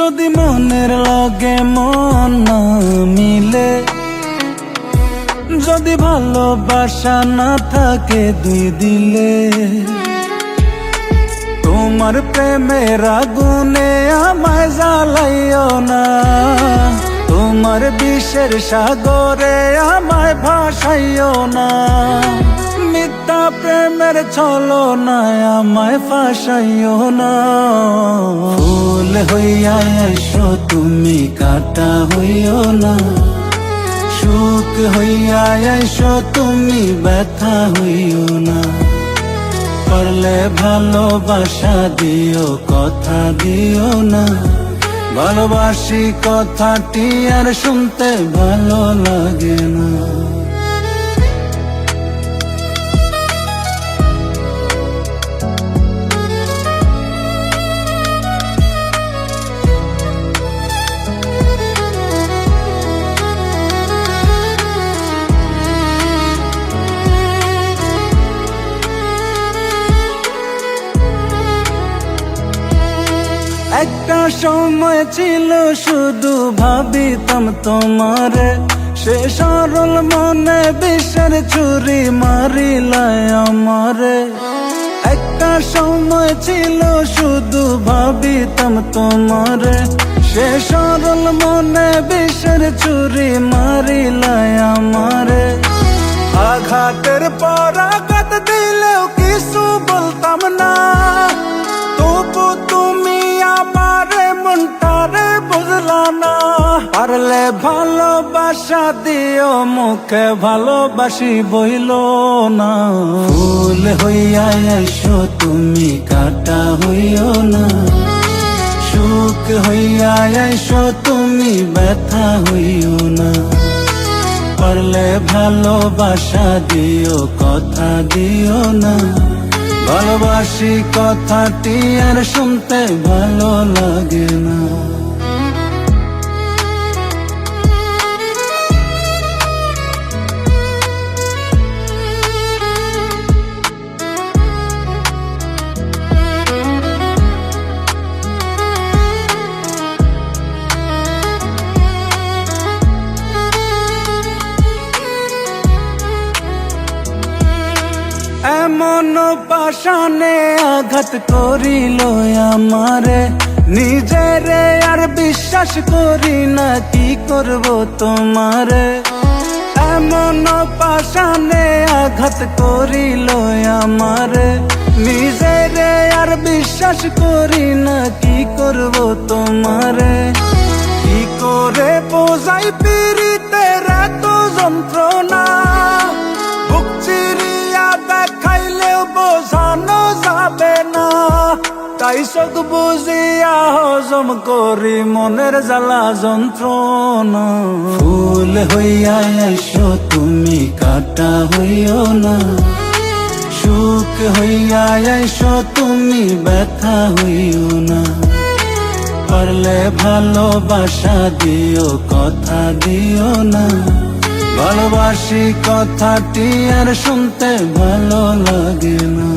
যদি মনের লগে মন না মিলে, যদি ভালোবাসা না থাকে দুই দিলে, তোমার প্রেমের আগুনে আমায় জ্বালাইও না, তোমার বিষের সাগরে আমায় ভাসাইও না, মিথ্যা প্রেমের ছলনায় আমায় ফাঁসাইও না। ফুল হইয়া এসো তুমি, কাঁটা হইও না, সুখ হইয়া এসো তুমি, ব্যথা হইও না। পারলে ভালোবাসা দিও, কথা দিও না, ভালোবাসি কথাটি আর শুনতে ভালো লাগে না। একটা সময় ছিল শুধু ভাবিতাম তোমারে, সে সরল মনে বিষের ছুরি মারিলায় আমারে। একটা সময় ছিল শুধু ভাবিতাম তোমারে, সে সরল মনে বিষের ছুরি মারিলায় আমারে। আঘাতের পর আঘাত দিলেও কিছু বলতাম না, তবু তুমি আমারে মনটারে বুঝলা না। পারলে ভালোবাসা দিও, মুখে ভালোবাসি বইল না। ফুল হইয়া এসো তুমি, কাঁটা হইও না, সুখ হইয়া এসো তুমি, ব্যথা হইও না। পারলে ভালোবাসা দিও, কথা দিও না, ভালোবাসি কথাটি আর শুনতে ভালো লাগে না। এমন পাশানে আঘাত করিল আমারে, নিজেরে আর বিশ্বাস করি না, কি করব তোমারে। এমন পাশানে আঘাত করিল আমারে, নিজেরে আর বিশ্বাস করি না, কি করব তোমারে। কি করে বোঝাই পীড়িতের এত যন্ত্রণা, বুক চিরিয়া দেখাইলেও বোঝানো যাবে না। তাই চোখ বুঝিয়া হজম করি মনের জ্বালা যন্ত্রণা। ফুল হইয়া এসো তুমি, কাঁটা হইও না, সুখ হইয়া এসো তুমি, ব্যথা হইও না। পারলে ভালোবাসা দিও, কথা দিও না, ভালোবাসি কথাটি আর শুনতে ভালো লাগে না।